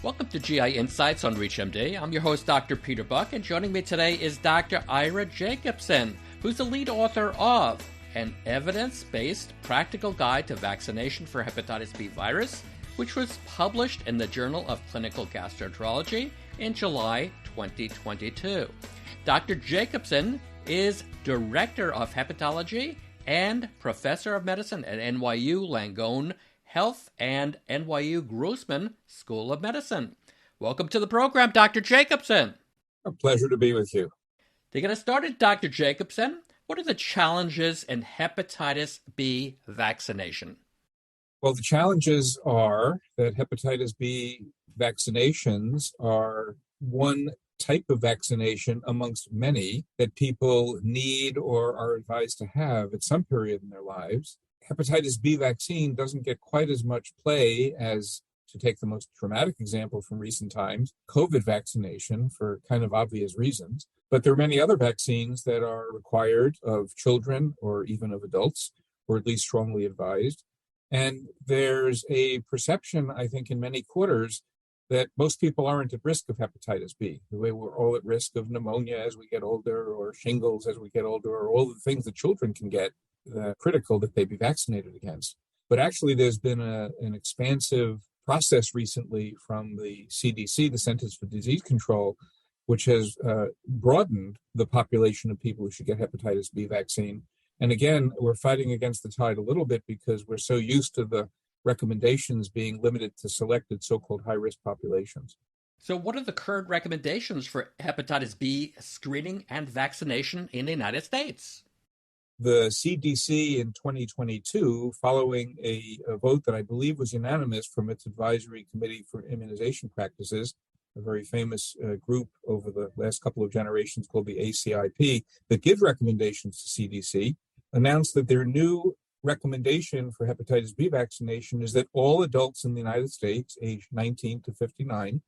Welcome to GI Insights on ReachMD. I'm your host, Dr. Peter Buch, and joining me today is Dr. Ira Jacobson, who's the lead author of An Evidence-Based Practical Guide to Vaccination for Hepatitis B Virus, which was published in the Journal of Clinical Gastroenterology in July 2022. Dr. Jacobson is Director of Hepatology and Professor of Medicine at NYU Langone Health and NYU Grossman School of Medicine. Welcome to the program, Dr. Jacobson. A pleasure to be with you. To get us started, Dr. Jacobson, what are the challenges in hepatitis B vaccination? Well, the challenges are that hepatitis B vaccinations are one type of vaccination amongst many that people need or are advised to have at some period in their lives. Hepatitis B vaccine doesn't get quite as much play as, to take the most dramatic example from recent times, COVID vaccination for kind of obvious reasons. But there are many other vaccines that are required of children or even of adults, or at least strongly advised. And there's a perception, I think, in many quarters that most people aren't at risk of hepatitis B, the way we're all at risk of pneumonia as we get older, or shingles as we get older, or all the things that children can get. Critical that they be vaccinated against. But actually, there's been an expansive process recently from the CDC, the Centers for Disease Control, which has broadened the population of people who should get hepatitis B vaccine. And again, we're fighting against the tide a little bit because we're so used to the recommendations being limited to selected so-called high-risk populations. So what are the current recommendations for hepatitis B screening and vaccination in the United States? The CDC in 2022, following a vote that I believe was unanimous from its Advisory Committee for Immunization Practices, a very famous group over the last couple of generations called the ACIP, that gives recommendations to CDC, announced that their new recommendation for hepatitis B vaccination is that all adults in the United States, aged 19 to 59,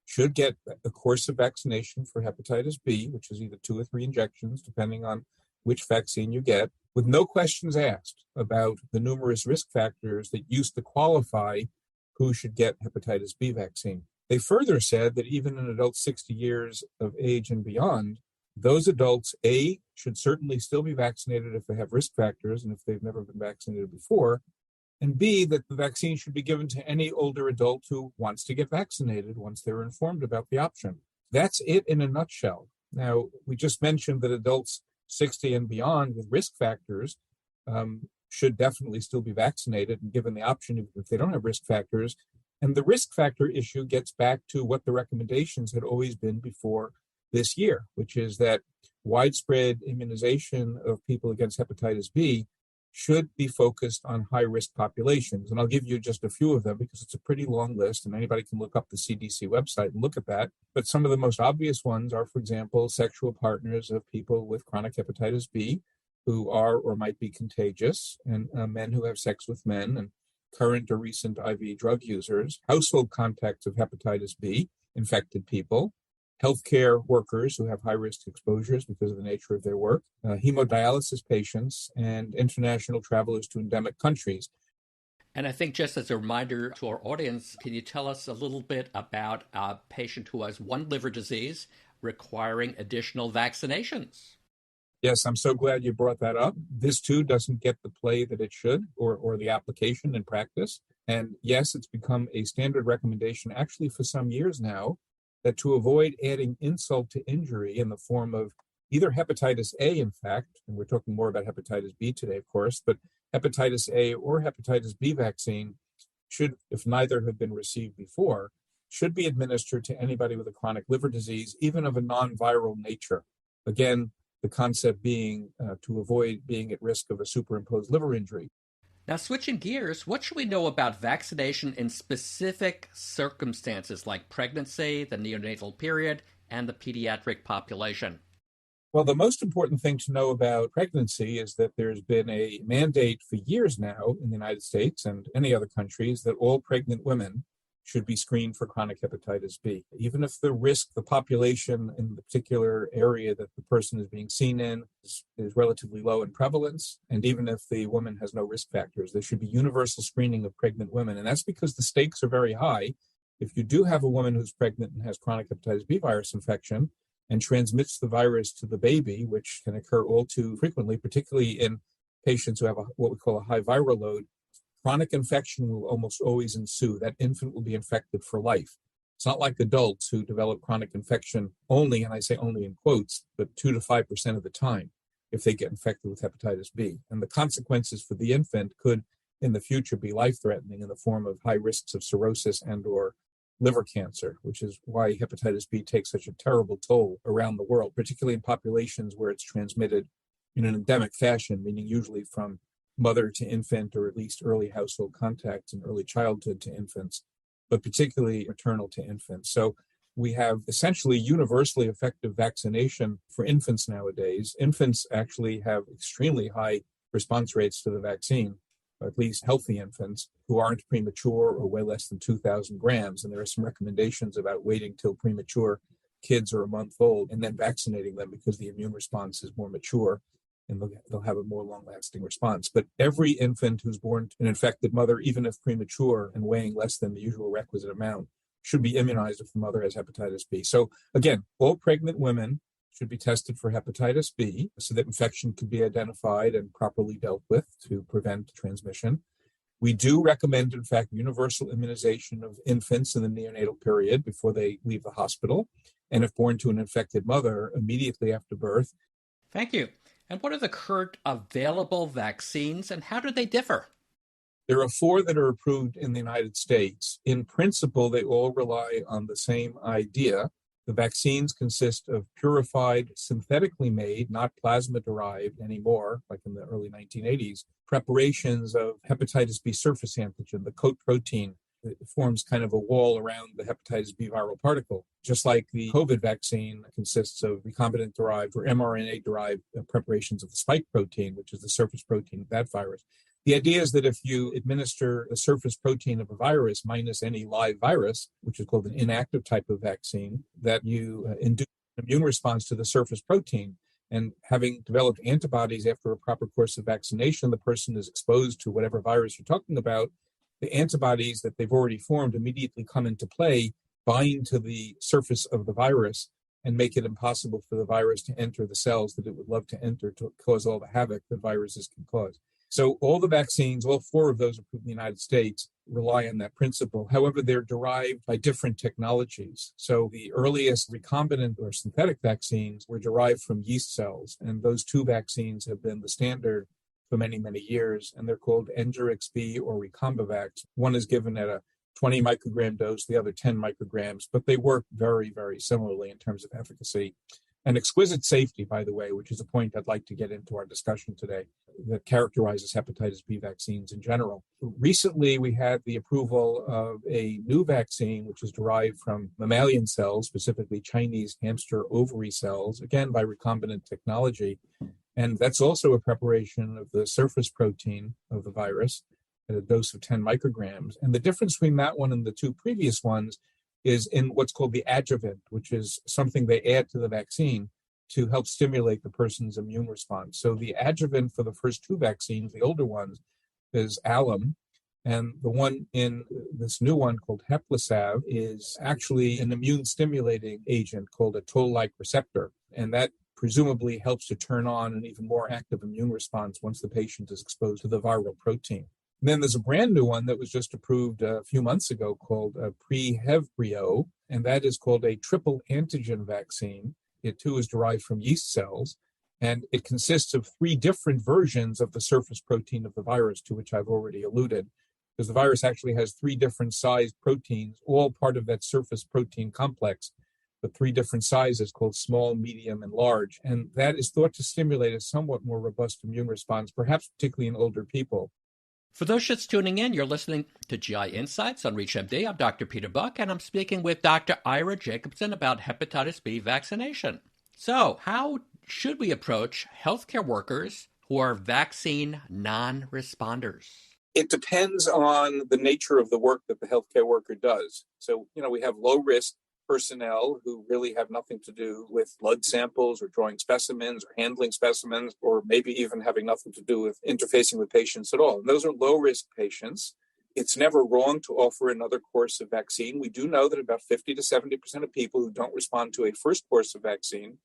should get a course of vaccination for hepatitis B, which is either 2 or 3 injections, depending on which vaccine you get, with no questions asked about the numerous risk factors that used to qualify who should get hepatitis B vaccine. They further said that even in adults 60 years of age and beyond, those adults, A, should certainly still be vaccinated if they have risk factors and if they've never been vaccinated before, and B, that the vaccine should be given to any older adult who wants to get vaccinated once they're informed about the option. That's it in a nutshell. Now, we just mentioned that adults 60 and beyond with risk factors should definitely still be vaccinated and given the option if they don't have risk factors. And the risk factor issue gets back to what the recommendations had always been before this year, which is that widespread immunization of people against hepatitis B should be focused on high-risk populations. And I'll give you just a few of them because it's a pretty long list and anybody can look up the CDC website and look at that. But some of the most obvious ones are, for example, sexual partners of people with chronic hepatitis B who are or might be contagious, and men who have sex with men, and current or recent IV drug users, household contacts of hepatitis B infected people, healthcare workers who have high-risk exposures because of the nature of their work, hemodialysis patients, and international travelers to endemic countries. And I think just as a reminder to our audience, can you tell us a little bit about a patient who has one liver disease requiring additional vaccinations? Yes, I'm so glad you brought that up. This too doesn't get the play that it should, or the application in practice. And yes, it's become a standard recommendation actually for some years now, that to avoid adding insult to injury in the form of either hepatitis A, in fact, and we're talking more about hepatitis B today, of course, but hepatitis A or hepatitis B vaccine should, if neither have been received before, should be administered to anybody with a chronic liver disease, even of a non-viral nature. Again, the concept being to avoid being at risk of a superimposed liver injury. Now, switching gears, what should we know about vaccination in specific circumstances like pregnancy, the neonatal period, and the pediatric population? Well, the most important thing to know about pregnancy is that there's been a mandate for years now in the United States and any other countries that all pregnant women should be screened for chronic hepatitis B. Even if the population in the particular area that the person is being seen in is relatively low in prevalence, and even if the woman has no risk factors, there should be universal screening of pregnant women. And that's because the stakes are very high If you do have a woman who's pregnant and has chronic hepatitis B virus infection and transmits the virus to the baby, which can occur all too frequently, particularly in patients who have what we call a high viral load, chronic infection will almost always ensue. That infant will be infected for life. It's not like adults who develop chronic infection only, and I say only in quotes, but 2 to 5% of the time if they get infected with hepatitis B. And the consequences for the infant could in the future be life-threatening in the form of high risks of cirrhosis and or liver cancer, which is why hepatitis B takes such a terrible toll around the world, particularly in populations where it's transmitted in an endemic fashion, meaning usually from mother to infant or at least early household contacts and early childhood to infants, but particularly maternal to infants. So we have essentially universally effective vaccination for infants nowadays. Infants actually have extremely high response rates to the vaccine, at least healthy infants who aren't premature or weigh less than 2,000 grams. And there are some recommendations about waiting till premature kids are a month old and then vaccinating them because the immune response is more mature and they'll have a more long-lasting response. But every infant who's born to an infected mother, even if premature and weighing less than the usual requisite amount, should be immunized if the mother has hepatitis B. So again, all pregnant women should be tested for hepatitis B so that infection can be identified and properly dealt with to prevent transmission. We do recommend, in fact, universal immunization of infants in the neonatal period before they leave the hospital, and if born to an infected mother, immediately after birth. Thank you. And what are the current available vaccines and how do they differ? There are 4 that are approved in the United States. In principle, they all rely on the same idea. The vaccines consist of purified, synthetically made, not plasma-derived anymore, like in the early 1980s, preparations of hepatitis B surface antigen, the coat protein. It forms kind of a wall around the hepatitis B viral particle, just like the COVID vaccine consists of recombinant-derived or mRNA-derived preparations of the spike protein, which is the surface protein of that virus. The idea is that if you administer a surface protein of a virus minus any live virus, which is called an inactive type of vaccine, that you induce an immune response to the surface protein. And having developed antibodies after a proper course of vaccination, the person is exposed to whatever virus you're talking about. The antibodies that they've already formed immediately come into play, bind to the surface of the virus, and make it impossible for the virus to enter the cells that it would love to enter to cause all the havoc that viruses can cause. So all the vaccines, all 4 of those approved in the United States, rely on that principle. However, they're derived by different technologies. So the earliest recombinant or synthetic vaccines were derived from yeast cells, and those 2 vaccines have been the standard for many, many years, and they're called Engerix-B or Recombavax. One is given at a 20 microgram dose, the other 10 micrograms, but they work very, very similarly in terms of efficacy and exquisite safety, by the way, which is a point I'd like to get into our discussion today that characterizes hepatitis B vaccines in general. Recently, we had the approval of a new vaccine, which is derived from mammalian cells, specifically Chinese hamster ovary cells, again, by recombinant technology. And that's also a preparation of the surface protein of the virus at a dose of 10 micrograms. And the difference between that one and the 2 previous ones is in what's called the adjuvant, which is something they add to the vaccine to help stimulate the person's immune response. So the adjuvant for the first 2 vaccines, the older ones, is alum. And the one in this new one called Heplisav is actually an immune stimulating agent called a toll-like receptor. And that presumably helps to turn on an even more active immune response once the patient is exposed to the viral protein. And then there's a brand new one that was just approved a few months ago called Prehevbrio, and that is called a triple antigen vaccine. It too is derived from yeast cells, and it consists of 3 different versions of the surface protein of the virus, to which I've already alluded, because the virus actually has 3 different sized proteins, all part of that surface protein complex, but 3 different sizes called small, medium, and large. And that is thought to stimulate a somewhat more robust immune response, perhaps particularly in older people. For those just tuning in, you're listening to GI Insights on ReachMD. I'm Dr. Peter Buch, and I'm speaking with Dr. Ira Jacobson about hepatitis B vaccination. So, how should we approach healthcare workers who are vaccine non-responders? It depends on the nature of the work that the healthcare worker does. So, we have low-risk personnel who really have nothing to do with blood samples or drawing specimens or handling specimens, or maybe even having nothing to do with interfacing with patients at all. And those are low-risk patients. It's never wrong to offer another course of vaccine. We do know that about 50 to 70% of people who don't respond to a first course of vaccine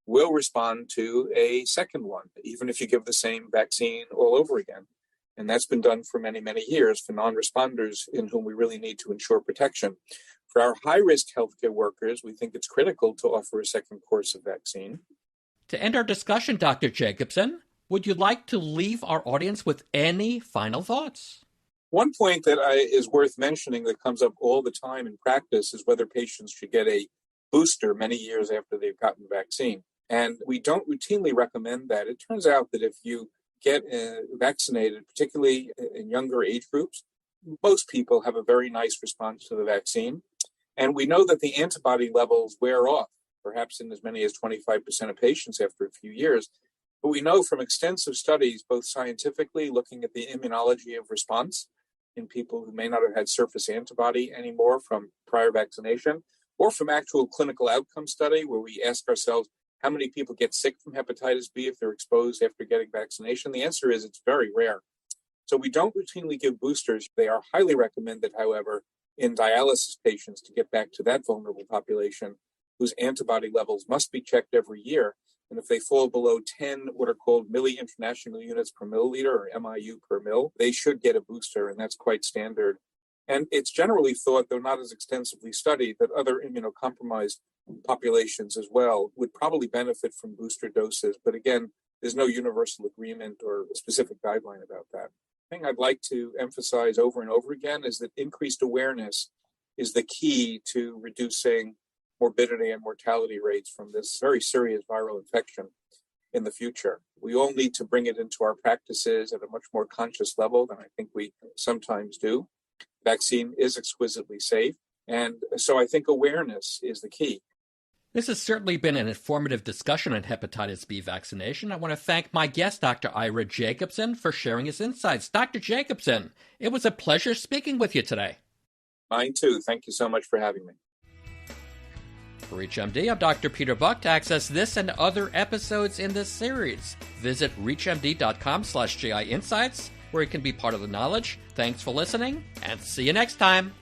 will respond to a second one, even if you give the same vaccine all over again. And that's been done for many, many years for non-responders in whom we really need to ensure protection. For our high-risk healthcare workers, we think it's critical to offer a second course of vaccine. To end our discussion, Dr. Jacobson, would you like to leave our audience with any final thoughts? One point that is worth mentioning that comes up all the time in practice is whether patients should get a booster many years after they've gotten the vaccine. And we don't routinely recommend that. It turns out that if you get vaccinated, particularly in younger age groups, most people have a very nice response to the vaccine. And we know that the antibody levels wear off, perhaps in as many as 25% of patients after a few years. But we know from extensive studies, both scientifically, looking at the immunology of response in people who may not have had surface antibody anymore from prior vaccination, or from actual clinical outcome study where we ask ourselves, how many people get sick from hepatitis B if they're exposed after getting vaccination? The answer is it's very rare. So we don't routinely give boosters. They are highly recommended, however, in dialysis patients to get back to that vulnerable population whose antibody levels must be checked every year. And if they fall below 10, what are called milli-international units per milliliter, or MIU per mil, they should get a booster, and that's quite standard. And it's generally thought, though not as extensively studied, that other immunocompromised populations as well would probably benefit from booster doses. But again, there's no universal agreement or specific guideline about that. The thing I'd like to emphasize over and over again is that increased awareness is the key to reducing morbidity and mortality rates from this very serious viral infection in the future. We all need to bring it into our practices at a much more conscious level than I think we sometimes do. Vaccine is exquisitely safe, and so I think awareness is the key. This has certainly been an informative discussion on hepatitis B vaccination. I want to thank my guest, Dr. Ira Jacobson, for sharing his insights. Dr. Jacobson, it was a pleasure speaking with you today. Mine too. Thank you so much for having me. For ReachMD, I'm Dr. Peter Buch. To access this and other episodes in this series, visit reachmd.com/GI Insights, where you can be part of the knowledge. Thanks for listening, and see you next time.